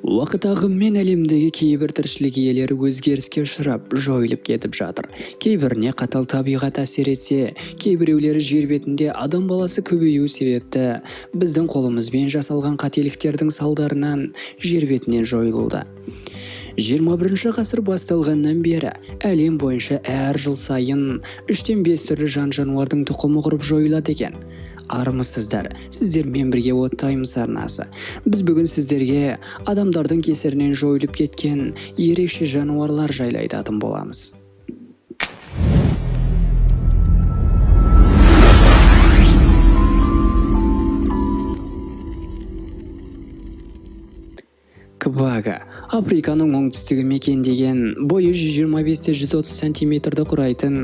Уақыт ағымымен әлемдегі кейбір тіршілік иелері өзгеріске ұшырап, жойылып кетіп жатыр. Кейбіріне қатал табиғат әсер етсе, кейбіреулері жер бетінде адам баласы көбеюі себепті біздің қолымызбен жасалған қателіктердің салдарынан жер бетінен жойылуда. 21 ғасыр басталғаннан бері әлем бойынша әр жыл сайын 3-5 түрлі жан-жануардың тұқымы құрып жойылады екен. Армысыздар, сіздермен бірге оттаймыз арнасы. Біз бүгін сіздерге адамдардың кесірінен жойылып кеткен ерекше жануарлар жайлы айтатын боламыз. Квага, Африканың оңтүстігі мекендеген, бойы 125-130 сантиметрді құрайтын,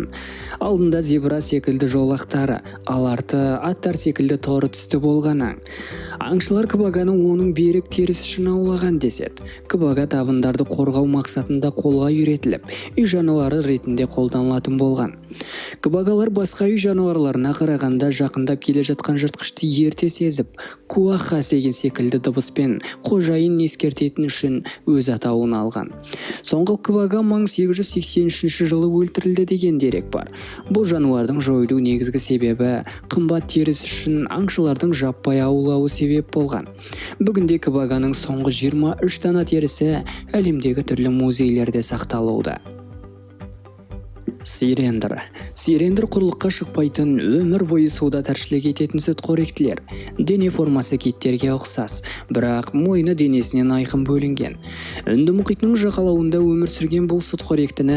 алдында зебра секілді жолақтары, ал арты аттар секілді торы түсті болғаны. Аңшылар кваганы оның берік терісі үшін аулаған деседі. Квага табындарды қорғау мақсатында қолға үйретіліп, үй жануары ретінде қолданылатын болған. Квагалар басқа үй жануарларына қарағанда жақындап келе жатқан жыртқышты ерте сезіп, куаха деген секілді дыбыспен қожайын ескертетін үшін өз атауын алған. Соңғы квага 1883 жылы өлтірілді деген дерек бар. Бұл жануардың жойылу негізгі себебі қымбат терісі үшін аңшылардың жаппай аулауы себеп болған. Бүгінде кваганың соңғы 23 дана терісі әлемдегі түрлі музейлерде сақталуда. Сирендер. Сирендер құрлыққа шықпайтын, өмір бойы суда тіршілік ететін сүтқоректілер. Дене формасы киттерге ұқсас, бірақ мойны денесінен айқын бөлінген. Үнді мұхитының жағалауында өмір сүрген бұл сүтқоректіні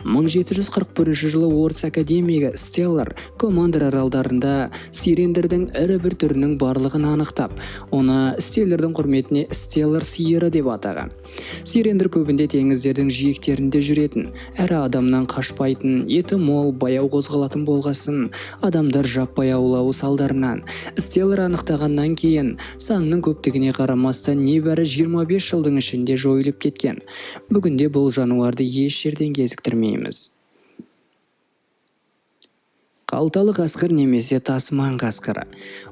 1741 жылы орыс академигі Стеллар Командер аралдарында сирендердің ірі бір түрінің барлығын анықтап, оны Стеллардың құрметіне Стеллар сиыры деп атаған. Сирендер көбінде теңіздердің жиектерінде жүретін, әрі адамнан қашпайтын, еті мол, баяу қозғалатын болғасын, адамдар жаппай аулауы салдарынан Стеллар анықтағаннан кейін санының көптігіне қарамастан небәрі 25 жылдың ішінде жойылып кеткен. Бүгінде бұл жануарды еш жерден кезіктірмейміз. Қалталы қасқыр немесе тасман қасқыры.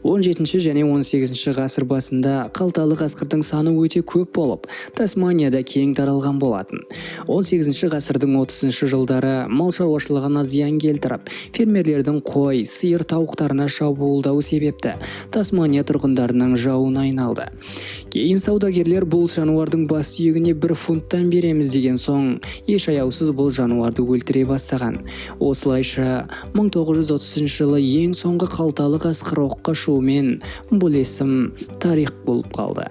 17 және 18 ғасыр басында қалталы қасқырдың саны өте көп болып, Тасманияда кең таралған болатын. 18 ғасырдың 30 жылдары мал шаруашылығына зиян келтіріп, фермерлердің қой, сиыр тауықтарына шабуылдауы себепті Тасмания тұрғындарының жауына айналды. Кейін саудагерлер бұл жануардың бас сүйегіне 1 фунттан береміз деген соң, еш аяусыз бұл жануарды өлтіре бастаған. Осылайша 1930 жылы ең соңғы қалталы қасқыр оққа ұшуымен бұл есім тарих болып қалды.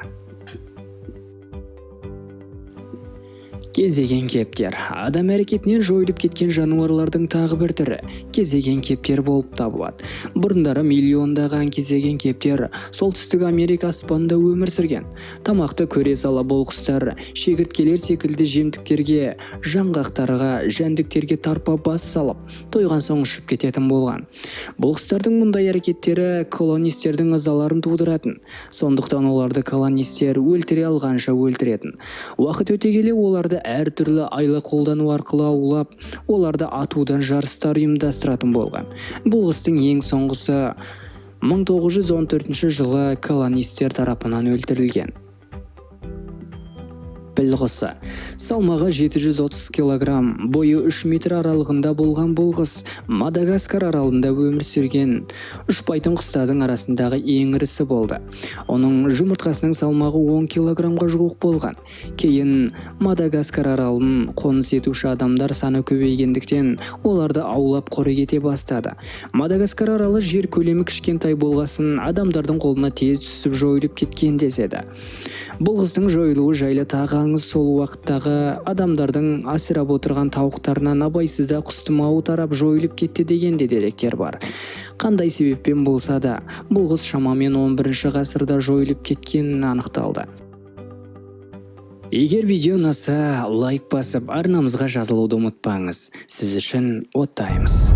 Кезеген кептер. Адам әрекетінен жойылып кеткен жануарлардың тағы бір түрі кезеген кептер болып табылады. Бұрындары миллиондаған кезеген кептер солтүстік Америка аспанында өмір сүрген. Тамақты көре сала бұл құстар шегірткелер секілді жемтіктерге, жаңғақтарға, жәндіктерге тарпа бас салып, тойған соң ұшып кететін болған. Бұл құстардың мұндай әрекеттері колонистердің ызаларын тудыратын. Сондықтан оларды колонистер өлтіре алғанша өлтіретін. Уақыт өте келе оларды әртүрлі айла қолдану арқылы аулап, оларды атудан жарыстар ұйымдастыратын болған. Бұл құстың ең соңғысы 1914 жылы колонистер тарапынан өлтірілген. Піл құсы. Салмағы 730 килограмм, бойы 3 метр аралығында болған бұл құс Мадагаскар аралында өмір сүрген ұшпайтын құстардың арасындағы ең ірісі болды. Оның жұмыртқасының салмағы 10 килограммға жуық болған. Кейін Мадагаскар аралын қоныс етуші адамдар саны көбейгендіктен оларды аулап қорек ете бастады. Мадагаскар аралы жер көлемі кішкентай болғасын адамдардың қолына тез түсіп жойылып кеткен деседі. Бұл құстың жойылуы жайлы тағы аңыз сол уақыттағы адамдардың асырап отырған тауықтарынан абайсызда құс тұмауы тарап жойылып кетті деген де деректер бар. Қандай себеппен болса да, бұл құс шамамен 11 ғасырда жойылып кеткені анықталды. Егер видео ұнаса, лайк басып, арнамызға жазылуды ұмытпаңыз. Сіз үшін оттаймыз.